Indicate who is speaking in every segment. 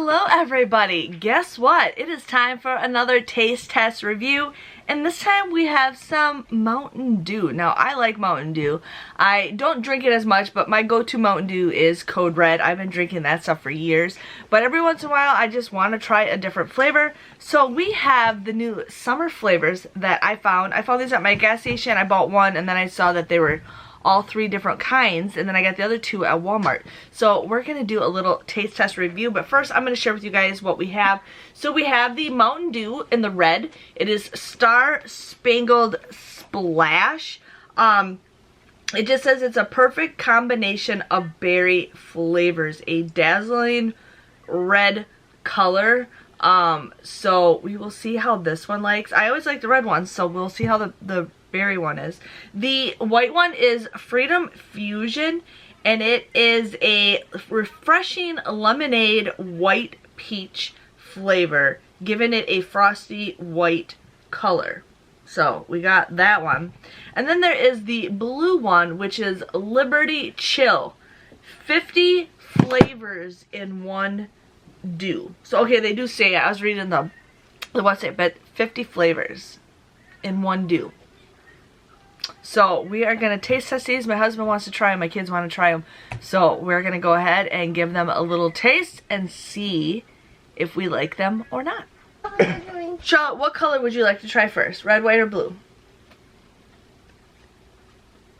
Speaker 1: Hello everybody! Guess what? It is time for another taste test review, and this time we have some Mountain Dew. Now I like Mountain Dew. I don't drink it as much, but my go-to Mountain Dew is Code Red. I've been drinking that stuff for years, but every once in a while I just want to try a different flavor. So we have the new summer flavors that I found. I found these at my gas station. I bought one and then I saw that they were all three different kinds, and then I got the other two at Walmart. So we're gonna do a little taste test review, but first I'm gonna share with you guys what we have. So we have the Mountain Dew in the red. It is Star Spangled Splash. It just says it's a perfect combination of berry flavors, a dazzling red color. So we will see how this one likes. I always like the red one, so we'll see how the berry one is. The white one is Freedom Fusion, and it is a refreshing lemonade white peach flavor, giving it a frosty white color. So we got that one. And then there is the blue one, which is Liberty Chill. 50 flavors in one dew. So okay, they do say, I was reading the website, but 50 flavors in one dew. So we are going to taste test these. My husband wants to try them. My kids want to try them. So we're going to go ahead and give them a little taste and see if we like them or not. Charlotte, what color would you like to try first? Red, white, or blue?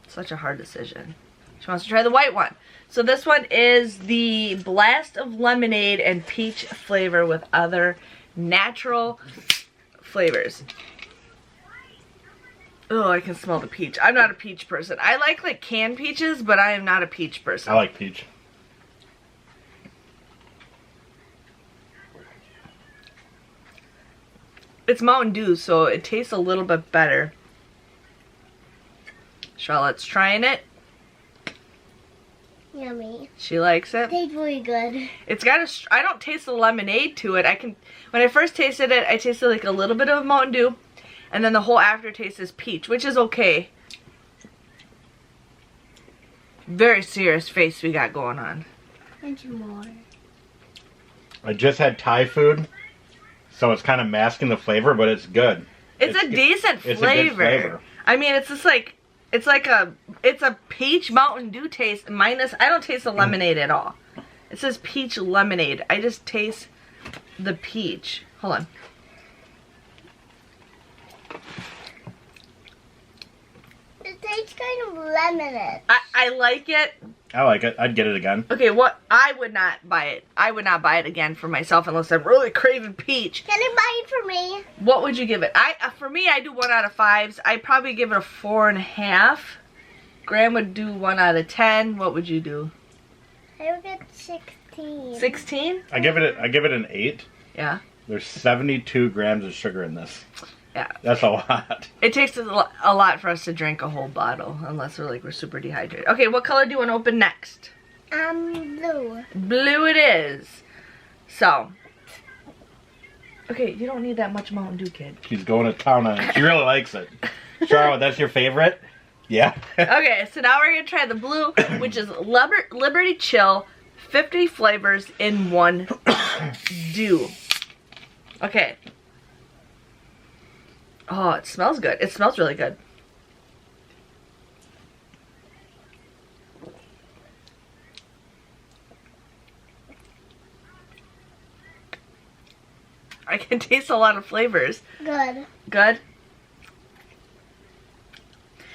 Speaker 1: Such a hard decision. She wants to try the white one. So this one is the Blast of Lemonade and Peach flavor with other natural flavors. Oh, I can smell the peach. I'm not a peach person. I like canned peaches, but I am not a peach person.
Speaker 2: I like peach.
Speaker 1: It's Mountain Dew, so it tastes a little bit better. Charlotte's trying it.
Speaker 3: Yummy.
Speaker 1: She likes it.
Speaker 3: Tastes really good.
Speaker 1: It's got a, I don't taste the lemonade to it. When I first tasted it, I tasted like a little bit of Mountain Dew. And then the whole aftertaste is peach, which is okay. Very serious face we got going on.
Speaker 3: And more.
Speaker 2: I just had Thai food, so it's kind of masking the flavor, but it's good.
Speaker 1: It's a decent flavor.
Speaker 2: It's a good flavor.
Speaker 1: I mean, it's just like, it's a peach Mountain Dew taste minus, I don't taste the lemonade at all. It says peach lemonade. I just taste the peach. Hold on.
Speaker 3: It tastes kind of lemony.
Speaker 1: I like it.
Speaker 2: I like it. I'd get it again.
Speaker 1: Okay, what? I would not buy it. I would not buy it again for myself unless I'm really craving peach.
Speaker 3: Can you buy it for me?
Speaker 1: What would you give it? For me, I do 1 out of 5s. I'd probably give it a 4.5. Graham would do 1 out of 10. What would you do?
Speaker 3: I would get 16.
Speaker 1: 16?
Speaker 2: I give it an 8.
Speaker 1: Yeah.
Speaker 2: There's 72 grams of sugar in this.
Speaker 1: Yeah.
Speaker 2: That's a lot.
Speaker 1: It takes a lot for us to drink a whole bottle, unless we're super dehydrated. Okay, what color do you want to open next?
Speaker 3: Blue.
Speaker 1: Blue it is. So. Okay, you don't need that much Mountain Dew, kid.
Speaker 2: She's going to town on it. She really likes it. Charlotte, that's your favorite? Yeah.
Speaker 1: Okay, so now we're going to try the blue, which is Liberty Chill, 50 flavors in one dew. Okay. Oh, it smells good. It smells really good. I can taste a lot of flavors.
Speaker 3: Good.
Speaker 1: Good?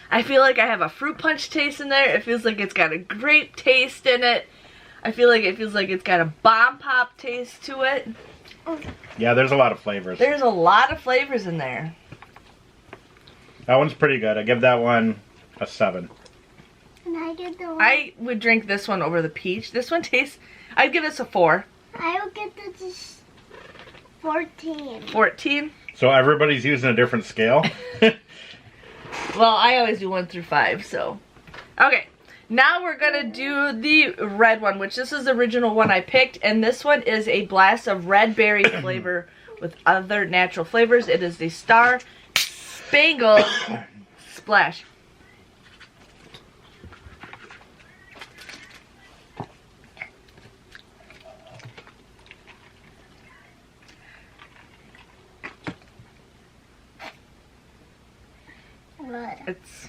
Speaker 1: I feel like I have a fruit punch taste in there. It feels like it's got a grape taste in it. I feel like it feels like it's got a bomb pop taste to it.
Speaker 2: Yeah, there's a lot of flavors.
Speaker 1: There's a lot of flavors in there.
Speaker 2: That one's pretty good. I give that one a 7.
Speaker 3: And I get the one.
Speaker 1: I would drink this one over the peach. This one tastes, I'd give this a 4.
Speaker 3: I would get this 14.
Speaker 1: 14?
Speaker 2: So everybody's using a different scale.
Speaker 1: Well, I always do 1 through 5, so. Okay, now we're gonna do the red one, which this is the original one I picked, and this one is a blast of red berry flavor with other natural flavors. It is the Star Spangled Splash. It's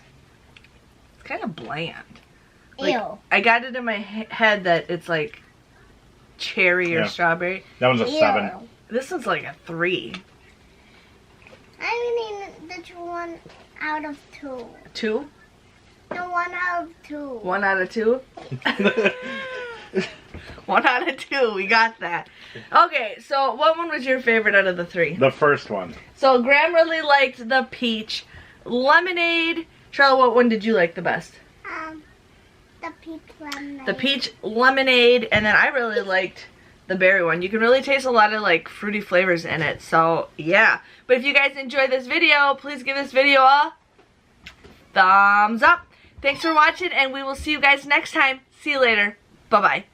Speaker 1: kind of bland.
Speaker 3: Ew.
Speaker 1: I got it in my head that it's like cherry or strawberry.
Speaker 2: That one's a
Speaker 3: Ew.
Speaker 2: 7.
Speaker 1: This one's like a 3.
Speaker 3: I mean, the 1 out of 2.
Speaker 1: 2?
Speaker 3: The 1 out of 2.
Speaker 1: 1 out of 2? 1 out of 2, we got that. Okay, so what one was your favorite out of the 3?
Speaker 2: The first one.
Speaker 1: So Graham really liked the peach lemonade. Charlotte, what one did you like the best?
Speaker 3: The peach lemonade.
Speaker 1: The peach lemonade, and then I really liked the berry one. You can really taste a lot of like fruity flavors in it, so yeah. But if you guys enjoyed this video, please give this video a thumbs up. Thanks for watching, and we will see you guys next time. See you later. Bye-bye.